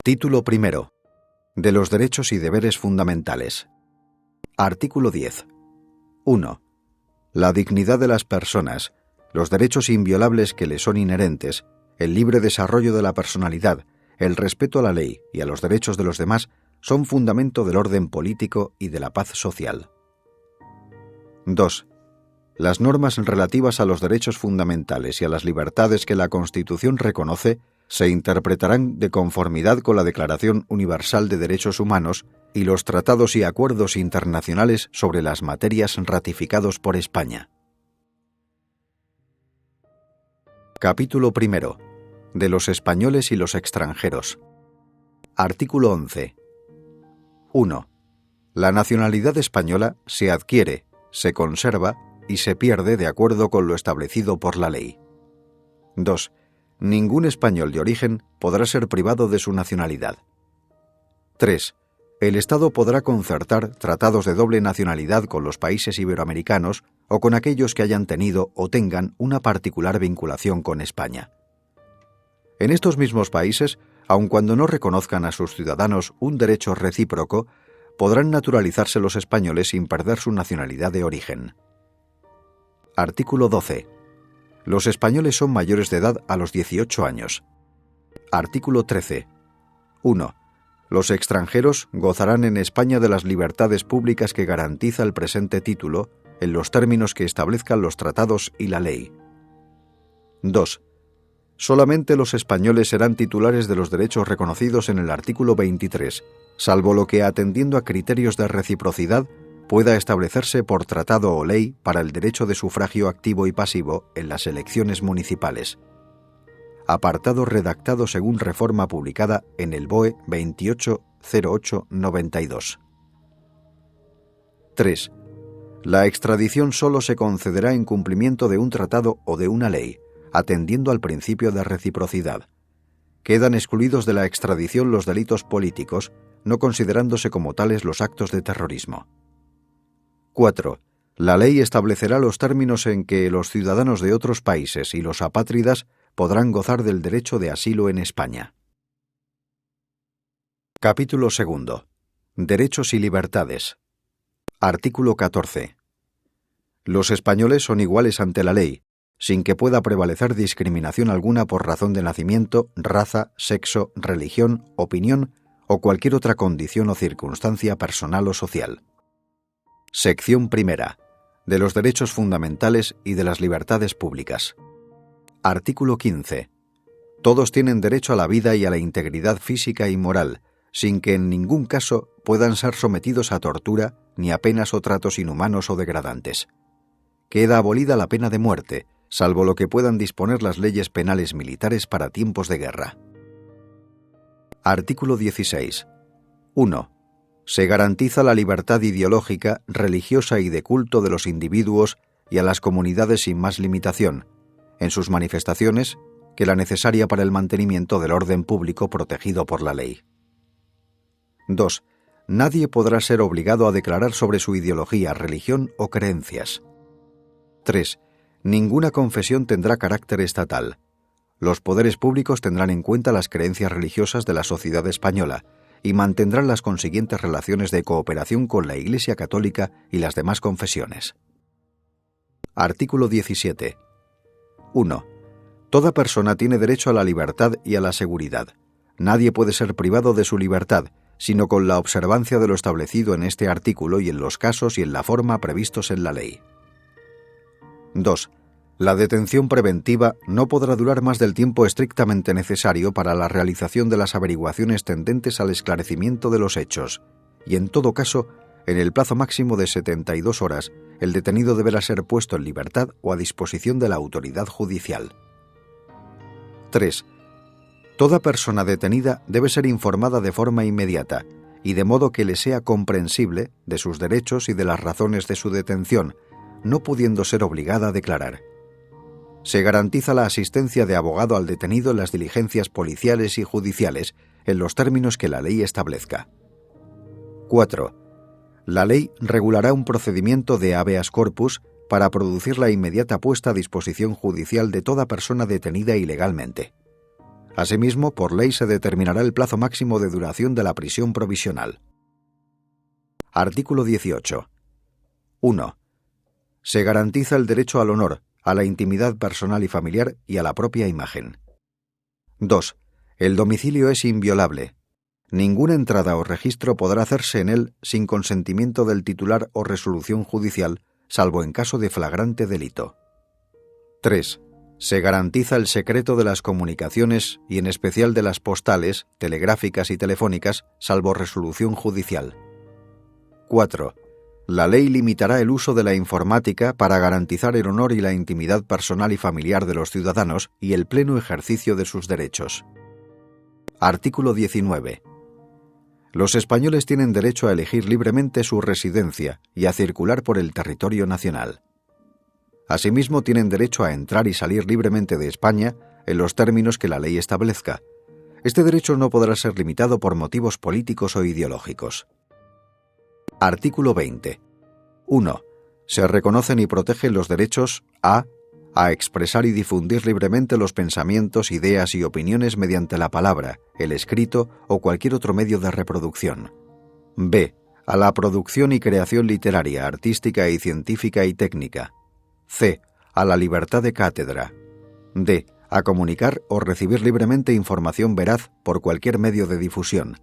Título primero. De los derechos y deberes fundamentales. Artículo 10. 1. La dignidad de las personas, los derechos inviolables que le son inherentes, el libre desarrollo de la personalidad, el respeto a la ley y a los derechos de los demás son fundamento del orden político y de la paz social. 2. Las normas relativas a los derechos fundamentales y a las libertades que la Constitución reconoce se interpretarán de conformidad con la Declaración Universal de Derechos Humanos y los tratados y acuerdos internacionales sobre las materias ratificados por España. Capítulo primero. De los españoles y los extranjeros. Artículo 11. 1. La nacionalidad española se adquiere, se conserva y se pierde de acuerdo con lo establecido por la ley. 2. Ningún español de origen podrá ser privado de su nacionalidad. 3. El Estado podrá concertar tratados de doble nacionalidad con los países iberoamericanos o con aquellos que hayan tenido o tengan una particular vinculación con España. En estos mismos países, aun cuando no reconozcan a sus ciudadanos un derecho recíproco, podrán naturalizarse los españoles sin perder su nacionalidad de origen. Artículo 12. Los españoles son mayores de edad a los 18 años. Artículo 13. 1. Los extranjeros gozarán en España de las libertades públicas que garantiza el presente título, en los términos que establezcan los tratados y la ley. 2. Solamente los españoles serán titulares de los derechos reconocidos en el artículo 23, salvo lo que, atendiendo a criterios de reciprocidad, pueda establecerse por tratado o ley para el derecho de sufragio activo y pasivo en las elecciones municipales. Apartado redactado según reforma publicada en el BOE 280892. 3. La extradición solo se concederá en cumplimiento de un tratado o de una ley, atendiendo al principio de reciprocidad. Quedan excluidos de la extradición los delitos políticos, no considerándose como tales los actos de terrorismo. 4. La ley establecerá los términos en que los ciudadanos de otros países y los apátridas podrán gozar del derecho de asilo en España. Capítulo 2. Derechos y libertades. Artículo 14. Los españoles son iguales ante la ley, sin que pueda prevalecer discriminación alguna por razón de nacimiento, raza, sexo, religión, opinión o cualquier otra condición o circunstancia personal o social. Sección primera. De los derechos fundamentales y de las libertades públicas. Artículo 15. Todos tienen derecho a la vida y a la integridad física y moral, sin que en ningún caso puedan ser sometidos a tortura ni a penas o tratos inhumanos o degradantes. Queda abolida la pena de muerte, salvo lo que puedan disponer las leyes penales militares para tiempos de guerra. Artículo 16. 1. Se garantiza la libertad ideológica, religiosa y de culto de los individuos y a las comunidades sin más limitación, en sus manifestaciones, que la necesaria para el mantenimiento del orden público protegido por la ley. 2. Nadie podrá ser obligado a declarar sobre su ideología, religión o creencias. 3. Ninguna confesión tendrá carácter estatal. Los poderes públicos tendrán en cuenta las creencias religiosas de la sociedad española y mantendrán las consiguientes relaciones de cooperación con la Iglesia Católica y las demás confesiones. Artículo 17. 1. Toda persona tiene derecho a la libertad y a la seguridad. Nadie puede ser privado de su libertad, sino con la observancia de lo establecido en este artículo y en los casos y en la forma previstos en la ley. 2. La detención preventiva no podrá durar más del tiempo estrictamente necesario para la realización de las averiguaciones tendentes al esclarecimiento de los hechos, y en todo caso, en el plazo máximo de 72 horas, el detenido deberá ser puesto en libertad o a disposición de la autoridad judicial. 3. Toda persona detenida debe ser informada de forma inmediata, y de modo que le sea comprensible de sus derechos y de las razones de su detención, no pudiendo ser obligada a declarar. Se garantiza la asistencia de abogado al detenido en las diligencias policiales y judiciales, en los términos que la ley establezca. 4. La ley regulará un procedimiento de habeas corpus para producir la inmediata puesta a disposición judicial de toda persona detenida ilegalmente. Asimismo, por ley se determinará el plazo máximo de duración de la prisión provisional. Artículo 18. 1. Se garantiza el derecho al honor, a la intimidad personal y familiar y a la propia imagen. 2. El domicilio es inviolable. Ninguna entrada o registro podrá hacerse en él sin consentimiento del titular o resolución judicial, salvo en caso de flagrante delito. 3. Se garantiza el secreto de las comunicaciones y en especial de las postales, telegráficas y telefónicas, salvo resolución judicial. 4. La ley limitará el uso de la informática para garantizar el honor y la intimidad personal y familiar de los ciudadanos y el pleno ejercicio de sus derechos. Artículo 19. Los españoles tienen derecho a elegir libremente su residencia y a circular por el territorio nacional. Asimismo, tienen derecho a entrar y salir libremente de España en los términos que la ley establezca. Este derecho no podrá ser limitado por motivos políticos o ideológicos. Artículo 20. 1. Se reconocen y protegen los derechos a expresar y difundir libremente los pensamientos, ideas y opiniones mediante la palabra, el escrito o cualquier otro medio de reproducción. B. A la producción y creación literaria, artística y científica y técnica. C. A la libertad de cátedra. D. A comunicar o recibir libremente información veraz por cualquier medio de difusión.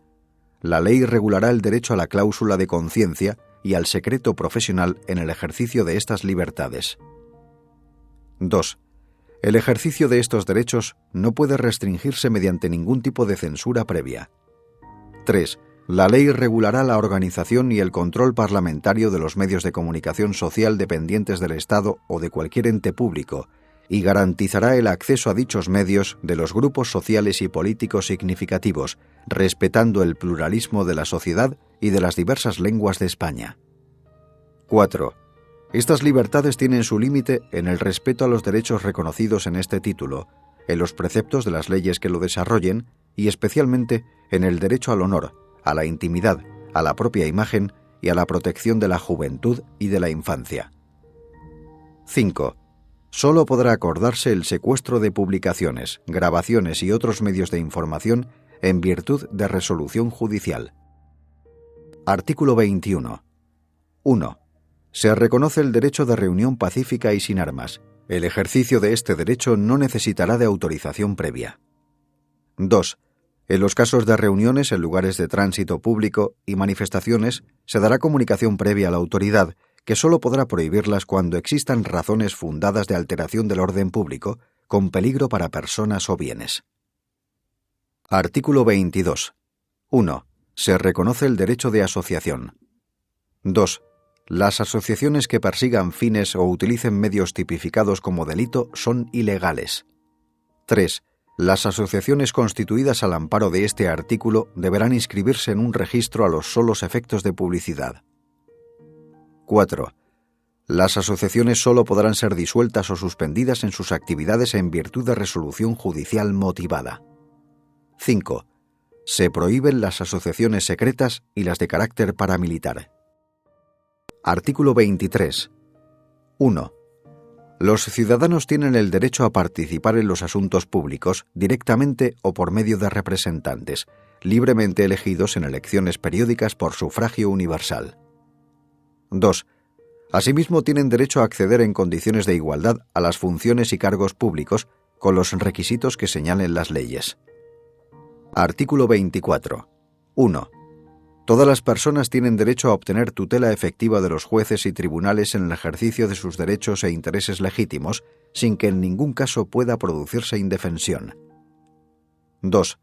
La ley regulará el derecho a la cláusula de conciencia y al secreto profesional en el ejercicio de estas libertades. 2. El ejercicio de estos derechos no puede restringirse mediante ningún tipo de censura previa. 3. La ley regulará la organización y el control parlamentario de los medios de comunicación social dependientes del Estado o de cualquier ente público y garantizará el acceso a dichos medios de los grupos sociales y políticos significativos, respetando el pluralismo de la sociedad y de las diversas lenguas de España. 4. Estas libertades tienen su límite en el respeto a los derechos reconocidos en este título, en los preceptos de las leyes que lo desarrollen y especialmente en el derecho al honor, a la intimidad, a la propia imagen y a la protección de la juventud y de la infancia. 5. Solo podrá acordarse el secuestro de publicaciones, grabaciones y otros medios de información en virtud de resolución judicial. Artículo 21. 1. Se reconoce el derecho de reunión pacífica y sin armas. El ejercicio de este derecho no necesitará de autorización previa. 2. En los casos de reuniones en lugares de tránsito público y manifestaciones, se dará comunicación previa a la autoridad, que sólo podrá prohibirlas cuando existan razones fundadas de alteración del orden público, con peligro para personas o bienes. Artículo 22. 1. Se reconoce el derecho de asociación. 2. Las asociaciones que persigan fines o utilicen medios tipificados como delito son ilegales. 3. Las asociaciones constituidas al amparo de este artículo deberán inscribirse en un registro a los solos efectos de publicidad. 4. Las asociaciones solo podrán ser disueltas o suspendidas en sus actividades en virtud de resolución judicial motivada. 5. Se prohíben las asociaciones secretas y las de carácter paramilitar. Artículo 23. 1. Los ciudadanos tienen el derecho a participar en los asuntos públicos directamente o por medio de representantes, libremente elegidos en elecciones periódicas por sufragio universal. 2. Asimismo, tienen derecho a acceder en condiciones de igualdad a las funciones y cargos públicos con los requisitos que señalen las leyes. Artículo 24. 1. Todas las personas tienen derecho a obtener tutela efectiva de los jueces y tribunales en el ejercicio de sus derechos e intereses legítimos, sin que en ningún caso pueda producirse indefensión. 2.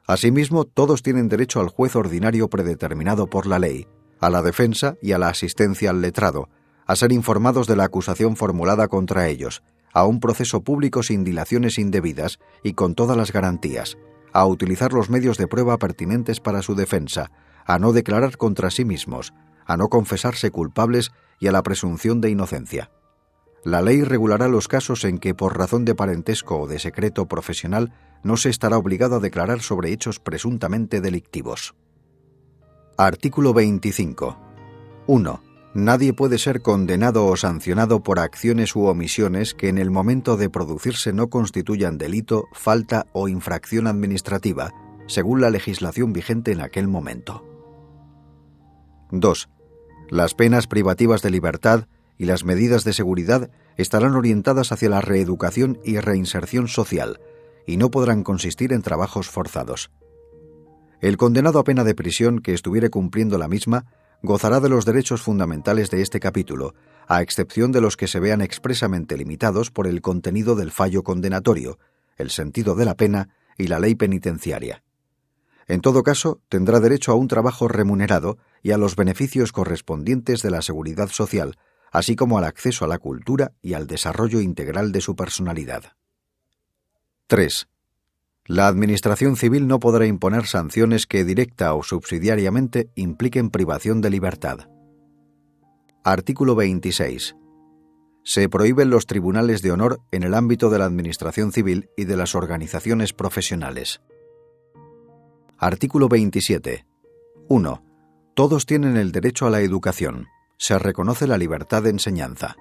Asimismo, todos tienen derecho al juez ordinario predeterminado por la ley, a la defensa y a la asistencia al letrado, a ser informados de la acusación formulada contra ellos, a un proceso público sin dilaciones indebidas y con todas las garantías, a utilizar los medios de prueba pertinentes para su defensa, a no declarar contra sí mismos, a no confesarse culpables y a la presunción de inocencia. La ley regulará los casos en que, por razón de parentesco o de secreto profesional, no se estará obligado a declarar sobre hechos presuntamente delictivos. Artículo 25. 1. Nadie puede ser condenado o sancionado por acciones u omisiones que en el momento de producirse no constituyan delito, falta o infracción administrativa, según la legislación vigente en aquel momento. 2. Las penas privativas de libertad y las medidas de seguridad estarán orientadas hacia la reeducación y reinserción social y no podrán consistir en trabajos forzados. El condenado a pena de prisión que estuviere cumpliendo la misma gozará de los derechos fundamentales de este capítulo, a excepción de los que se vean expresamente limitados por el contenido del fallo condenatorio, el sentido de la pena y la ley penitenciaria. En todo caso, tendrá derecho a un trabajo remunerado y a los beneficios correspondientes de la seguridad social, así como al acceso a la cultura y al desarrollo integral de su personalidad. 3. La Administración civil no podrá imponer sanciones que directa o subsidiariamente impliquen privación de libertad. Artículo 26. Se prohíben los tribunales de honor en el ámbito de la Administración civil y de las organizaciones profesionales. Artículo 27. 1. Todos tienen el derecho a la educación. Se reconoce la libertad de enseñanza.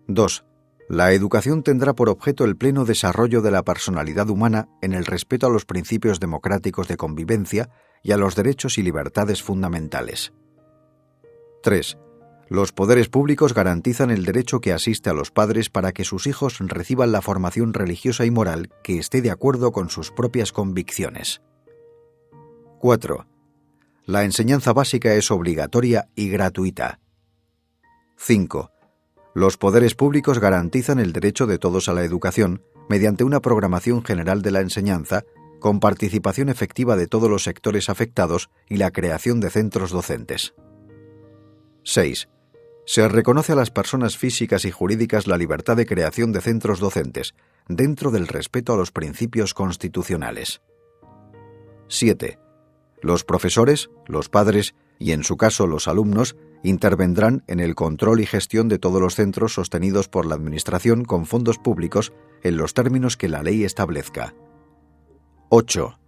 2. La educación tendrá por objeto el pleno desarrollo de la personalidad humana en el respeto a los principios democráticos de convivencia y a los derechos y libertades fundamentales. 3. Los poderes públicos garantizan el derecho que asiste a los padres para que sus hijos reciban la formación religiosa y moral que esté de acuerdo con sus propias convicciones. 4. La enseñanza básica es obligatoria y gratuita. 5. Los poderes públicos garantizan el derecho de todos a la educación mediante una programación general de la enseñanza, con participación efectiva de todos los sectores afectados y la creación de centros docentes. 6. Se reconoce a las personas físicas y jurídicas la libertad de creación de centros docentes, dentro del respeto a los principios constitucionales. 7. Los profesores, los padres y, en su caso, los alumnos, intervendrán en el control y gestión de todos los centros sostenidos por la Administración con fondos públicos en los términos que la ley establezca. 8.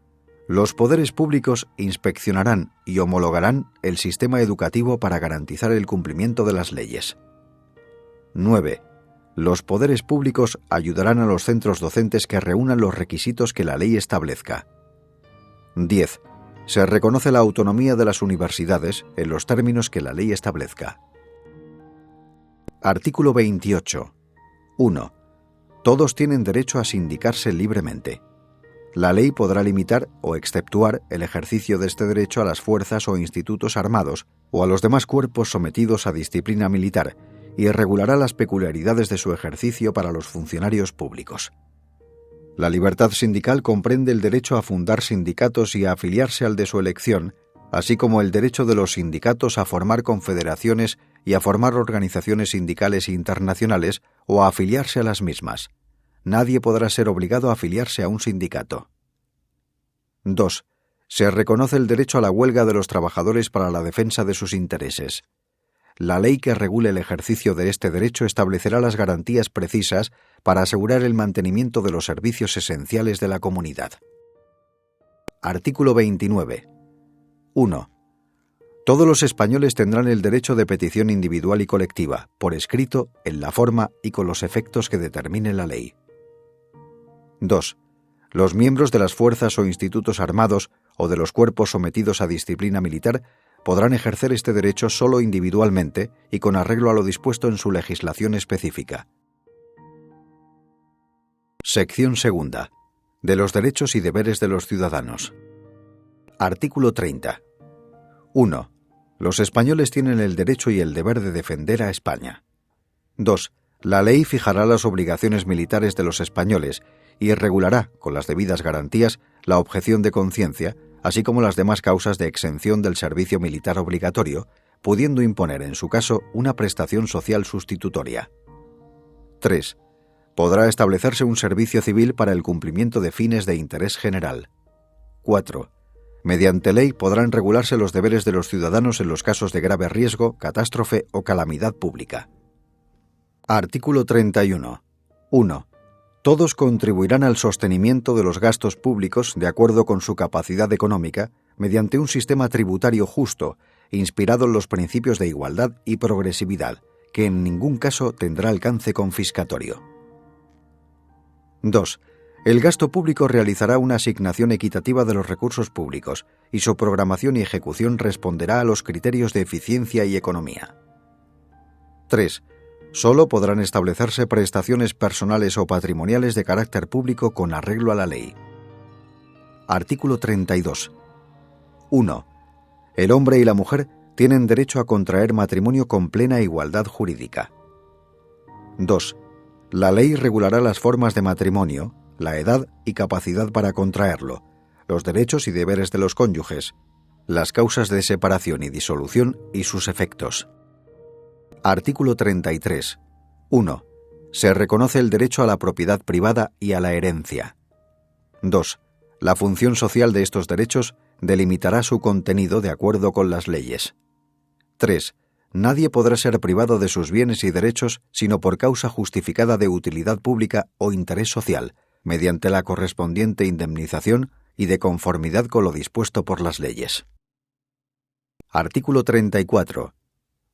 Los poderes públicos inspeccionarán y homologarán el sistema educativo para garantizar el cumplimiento de las leyes. 9. Los poderes públicos ayudarán a los centros docentes que reúnan los requisitos que la ley establezca. 10. Se reconoce la autonomía de las universidades en los términos que la ley establezca. Artículo 28. 1. Todos tienen derecho a sindicarse libremente. La ley podrá limitar o exceptuar el ejercicio de este derecho a las fuerzas o institutos armados o a los demás cuerpos sometidos a disciplina militar y regulará las peculiaridades de su ejercicio para los funcionarios públicos. La libertad sindical comprende el derecho a fundar sindicatos y a afiliarse al de su elección, así como el derecho de los sindicatos a formar confederaciones y a formar organizaciones sindicales internacionales o a afiliarse a las mismas. Nadie podrá ser obligado a afiliarse a un sindicato. 2. Se reconoce el derecho a la huelga de los trabajadores para la defensa de sus intereses. La ley que regule el ejercicio de este derecho establecerá las garantías precisas para asegurar el mantenimiento de los servicios esenciales de la comunidad. Artículo 29. 1. Todos los españoles tendrán el derecho de petición individual y colectiva, por escrito, en la forma y con los efectos que determine la ley. 2. Los miembros de las fuerzas o institutos armados o de los cuerpos sometidos a disciplina militar podrán ejercer este derecho solo individualmente y con arreglo a lo dispuesto en su legislación específica. Sección segunda. De los derechos y deberes de los ciudadanos. Artículo 30. 1. Los españoles tienen el derecho y el deber de defender a España. 2. La ley fijará las obligaciones militares de los españoles y regulará, con las debidas garantías, la objeción de conciencia, así como las demás causas de exención del servicio militar obligatorio, pudiendo imponer, en su caso, una prestación social sustitutoria. 3. Podrá establecerse un servicio civil para el cumplimiento de fines de interés general. 4. Mediante ley podrán regularse los deberes de los ciudadanos en los casos de grave riesgo, catástrofe o calamidad pública. Artículo 31. 1. Todos contribuirán al sostenimiento de los gastos públicos de acuerdo con su capacidad económica mediante un sistema tributario justo inspirado en los principios de igualdad y progresividad, que en ningún caso tendrá alcance confiscatorio. 2. El gasto público realizará una asignación equitativa de los recursos públicos y su programación y ejecución responderá a los criterios de eficiencia y economía. 3. Solo podrán establecerse prestaciones personales o patrimoniales de carácter público con arreglo a la ley. Artículo 32. 1. El hombre y la mujer tienen derecho a contraer matrimonio con plena igualdad jurídica. 2. La ley regulará las formas de matrimonio, la edad y capacidad para contraerlo, los derechos y deberes de los cónyuges, las causas de separación y disolución y sus efectos. Artículo 33. 1. Se reconoce el derecho a la propiedad privada y a la herencia. 2. La función social de estos derechos delimitará su contenido de acuerdo con las leyes. 3. Nadie podrá ser privado de sus bienes y derechos sino por causa justificada de utilidad pública o interés social, mediante la correspondiente indemnización y de conformidad con lo dispuesto por las leyes. Artículo 34.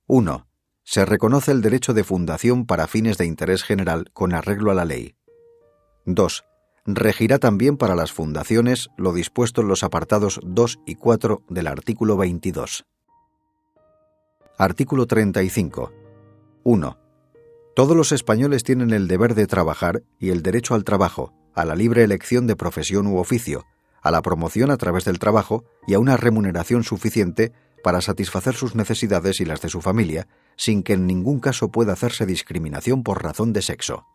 1. Se reconoce el derecho de fundación para fines de interés general con arreglo a la ley. 2. Regirá también para las fundaciones lo dispuesto en los apartados 2 y 4 del artículo 22. Artículo 35. 1. Todos los españoles tienen el deber de trabajar y el derecho al trabajo, a la libre elección de profesión u oficio, a la promoción a través del trabajo y a una remuneración suficiente para satisfacer sus necesidades y las de su familia, sin que en ningún caso pueda hacerse discriminación por razón de sexo.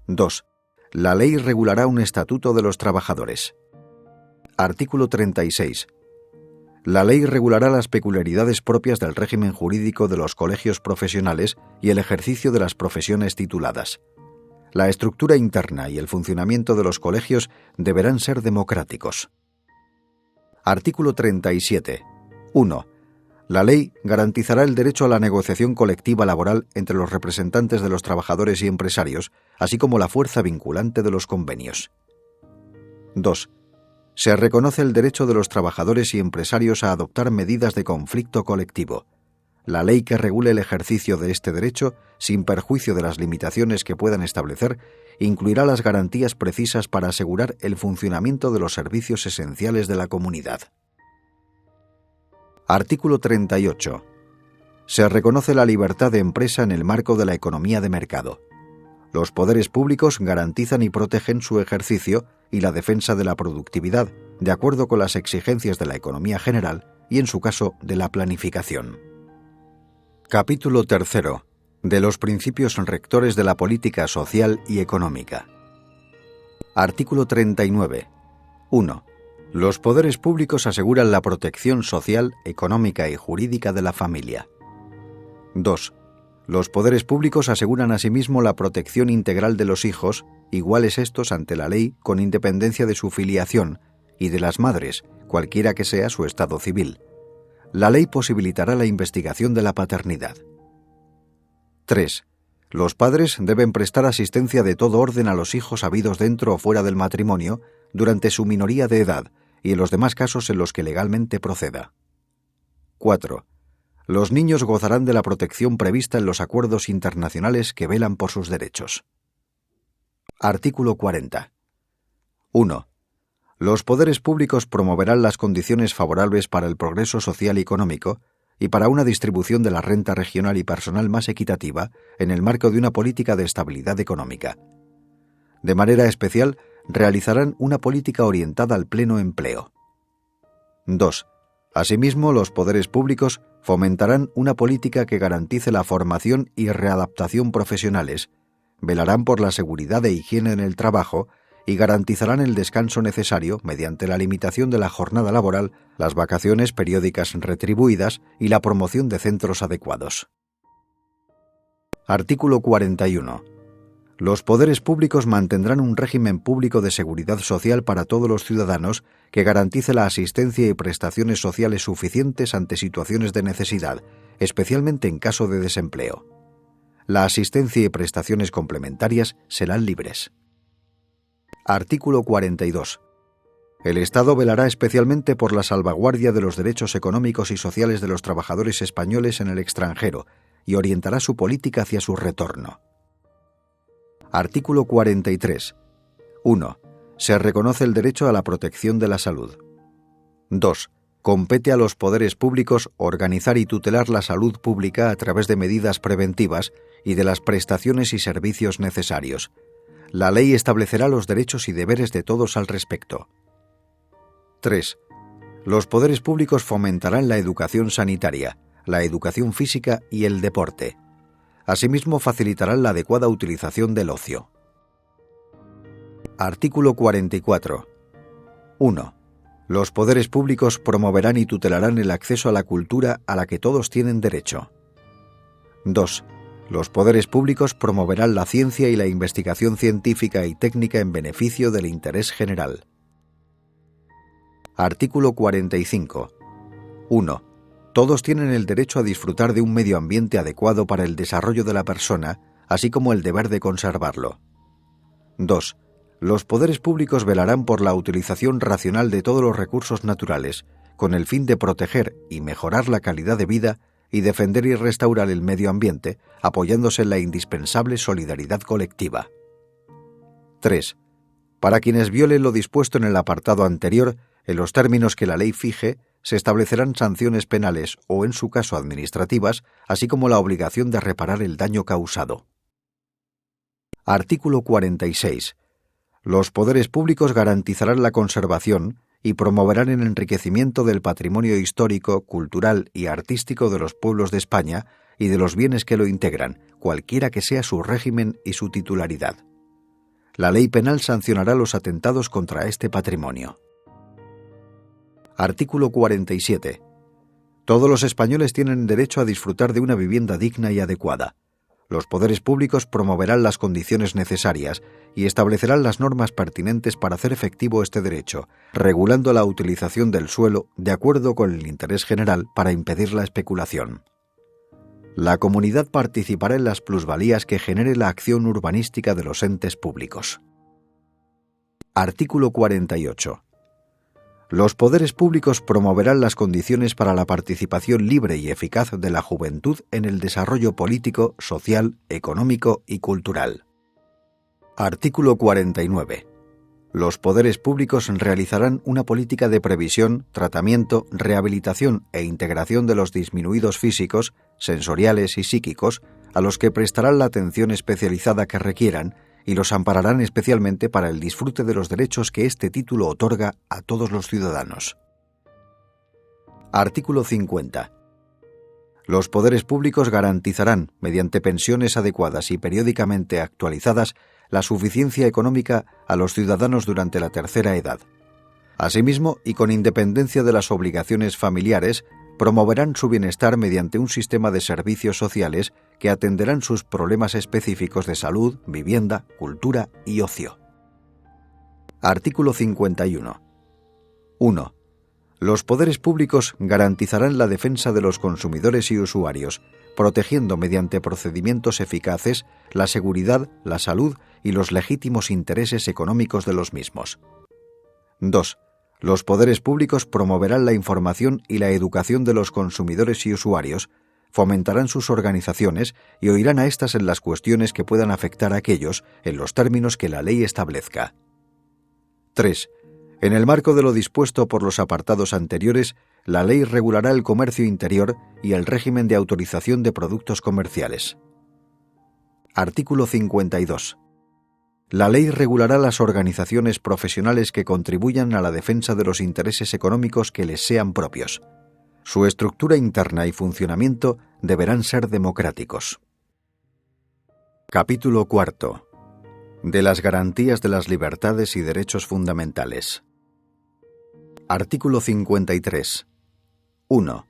2. La ley regulará un estatuto de los trabajadores. Artículo 36. La ley regulará las peculiaridades propias del régimen jurídico de los colegios profesionales y el ejercicio de las profesiones tituladas. La estructura interna y el funcionamiento de los colegios deberán ser democráticos. Artículo 37. 1. La ley garantizará el derecho a la negociación colectiva laboral entre los representantes de los trabajadores y empresarios, así como la fuerza vinculante de los convenios. 2. Se reconoce el derecho de los trabajadores y empresarios a adoptar medidas de conflicto colectivo. La ley que regule el ejercicio de este derecho, sin perjuicio de las limitaciones que puedan establecer, incluirá las garantías precisas para asegurar el funcionamiento de los servicios esenciales de la comunidad. Artículo 38. Se reconoce la libertad de empresa en el marco de la economía de mercado. Los poderes públicos garantizan y protegen su ejercicio y la defensa de la productividad, de acuerdo con las exigencias de la economía general y, en su caso, de la planificación. Capítulo 3. De los principios rectores de la política social y económica. Artículo 39. 1. Los poderes públicos aseguran la protección social, económica y jurídica de la familia. 2. Los poderes públicos aseguran asimismo la protección integral de los hijos, iguales estos ante la ley con independencia de su filiación, y de las madres, cualquiera que sea su estado civil. La ley posibilitará la investigación de la paternidad. 3. Los padres deben prestar asistencia de todo orden a los hijos habidos dentro o fuera del matrimonio durante su minoría de edad y en los demás casos en los que legalmente proceda. 4. Los niños gozarán de la protección prevista en los acuerdos internacionales que velan por sus derechos. Artículo 40. 1. Los poderes públicos promoverán las condiciones favorables para el progreso social y económico y para una distribución de la renta regional y personal más equitativa en el marco de una política de estabilidad económica. De manera especial, realizarán una política orientada al pleno empleo. 2. Asimismo, los poderes públicos fomentarán una política que garantice la formación y readaptación profesionales, velarán por la seguridad e higiene en el trabajo y garantizarán el descanso necesario mediante la limitación de la jornada laboral, las vacaciones periódicas retribuidas y la promoción de centros adecuados. Artículo 41. Los poderes públicos mantendrán un régimen público de seguridad social para todos los ciudadanos que garantice la asistencia y prestaciones sociales suficientes ante situaciones de necesidad, especialmente en caso de desempleo. La asistencia y prestaciones complementarias serán libres. Artículo 42. El Estado velará especialmente por la salvaguardia de los derechos económicos y sociales de los trabajadores españoles en el extranjero y orientará su política hacia su retorno. Artículo 43. 1. Se reconoce el derecho a la protección de la salud. 2. Compete a los poderes públicos organizar y tutelar la salud pública a través de medidas preventivas y de las prestaciones y servicios necesarios. La ley establecerá los derechos y deberes de todos al respecto. 3. Los poderes públicos fomentarán la educación sanitaria, la educación física y el deporte. Asimismo, facilitarán la adecuada utilización del ocio. Artículo 44. 1. Los poderes públicos promoverán y tutelarán el acceso a la cultura a la que todos tienen derecho. 2. Los poderes públicos promoverán la ciencia y la investigación científica y técnica en beneficio del interés general. Artículo 45. 1. Todos tienen el derecho a disfrutar de un medio ambiente adecuado para el desarrollo de la persona, así como el deber de conservarlo. 2. Los poderes públicos velarán por la utilización racional de todos los recursos naturales, con el fin de proteger y mejorar la calidad de vida y defender y restaurar el medio ambiente, apoyándose en la indispensable solidaridad colectiva. 3. Para quienes violen lo dispuesto en el apartado anterior, en los términos que la ley fije, se establecerán sanciones penales o, en su caso, administrativas, así como la obligación de reparar el daño causado. Artículo 46. Los poderes públicos garantizarán la conservación y promoverán el enriquecimiento del patrimonio histórico, cultural y artístico de los pueblos de España y de los bienes que lo integran, cualquiera que sea su régimen y su titularidad. La ley penal sancionará los atentados contra este patrimonio. Artículo 47. Todos los españoles tienen derecho a disfrutar de una vivienda digna y adecuada. Los poderes públicos promoverán las condiciones necesarias y establecerán las normas pertinentes para hacer efectivo este derecho, regulando la utilización del suelo de acuerdo con el interés general para impedir la especulación. La comunidad participará en las plusvalías que genere la acción urbanística de los entes públicos. Artículo 48. Los poderes públicos promoverán las condiciones para la participación libre y eficaz de la juventud en el desarrollo político, social, económico y cultural. Artículo 49. Los poderes públicos realizarán una política de previsión, tratamiento, rehabilitación e integración de los disminuidos físicos, sensoriales y psíquicos, a los que prestarán la atención especializada que requieran y los ampararán especialmente para el disfrute de los derechos que este título otorga a todos los ciudadanos. Artículo 50. Los poderes públicos garantizarán, mediante pensiones adecuadas y periódicamente actualizadas, la suficiencia económica a los ciudadanos durante la tercera edad. Asimismo, y con independencia de las obligaciones familiares, promoverán su bienestar mediante un sistema de servicios sociales que atenderán sus problemas específicos de salud, vivienda, cultura y ocio. Artículo 51. 1. Los poderes públicos garantizarán la defensa de los consumidores y usuarios, protegiendo mediante procedimientos eficaces la seguridad, la salud y los legítimos intereses económicos de los mismos. 2. Los poderes públicos promoverán la información y la educación de los consumidores y usuarios, fomentarán sus organizaciones y oirán a éstas en las cuestiones que puedan afectar a aquellos en los términos que la ley establezca. 3. En el marco de lo dispuesto por los apartados anteriores, la ley regulará el comercio interior y el régimen de autorización de productos comerciales. Artículo 52. La ley regulará las organizaciones profesionales que contribuyan a la defensa de los intereses económicos que les sean propios. Su estructura interna y funcionamiento deberán ser democráticos. Capítulo 4. De las garantías de las libertades y derechos fundamentales. Artículo 53. 1.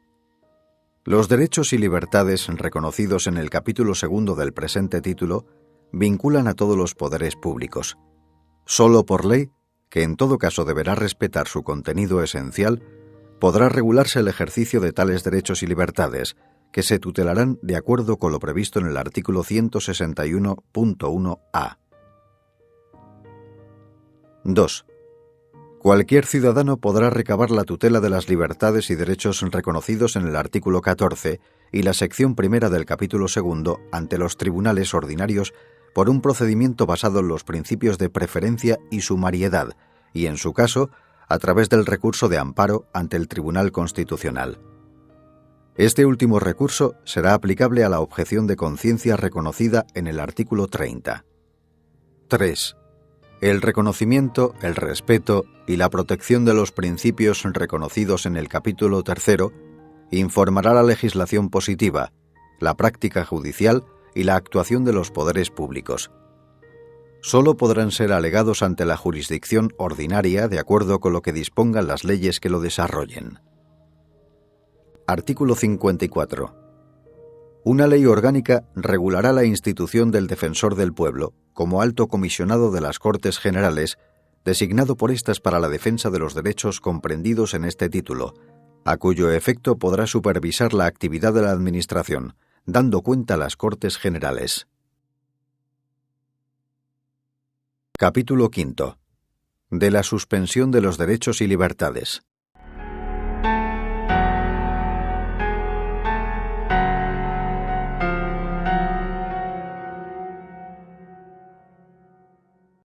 Los derechos y libertades reconocidos en el capítulo 2 del presente título vinculan a todos los poderes públicos. Solo por ley, que en todo caso deberá respetar su contenido esencial, podrá regularse el ejercicio de tales derechos y libertades, que se tutelarán de acuerdo con lo previsto en el artículo 161.1a. 2. Cualquier ciudadano podrá recabar la tutela de las libertades y derechos reconocidos en el artículo 14 y la sección primera del capítulo 2 ante los tribunales ordinarios por un procedimiento basado en los principios de preferencia y sumariedad, y en su caso, a través del recurso de amparo ante el Tribunal Constitucional. Este último recurso será aplicable a la objeción de conciencia reconocida en el artículo 30. 3. El reconocimiento, el respeto y la protección de los principios reconocidos en el capítulo 3 informará la legislación positiva, la práctica judicial y la actuación de los poderes públicos. Solo podrán ser alegados ante la jurisdicción ordinaria de acuerdo con lo que dispongan las leyes que lo desarrollen. Artículo 54. Una ley orgánica regulará la institución del Defensor del Pueblo como alto comisionado de las Cortes Generales, designado por éstas para la defensa de los derechos comprendidos en este título, a cuyo efecto podrá supervisar la actividad de la Administración, dando cuenta a las Cortes Generales. Capítulo 5. De la suspensión de los derechos y libertades.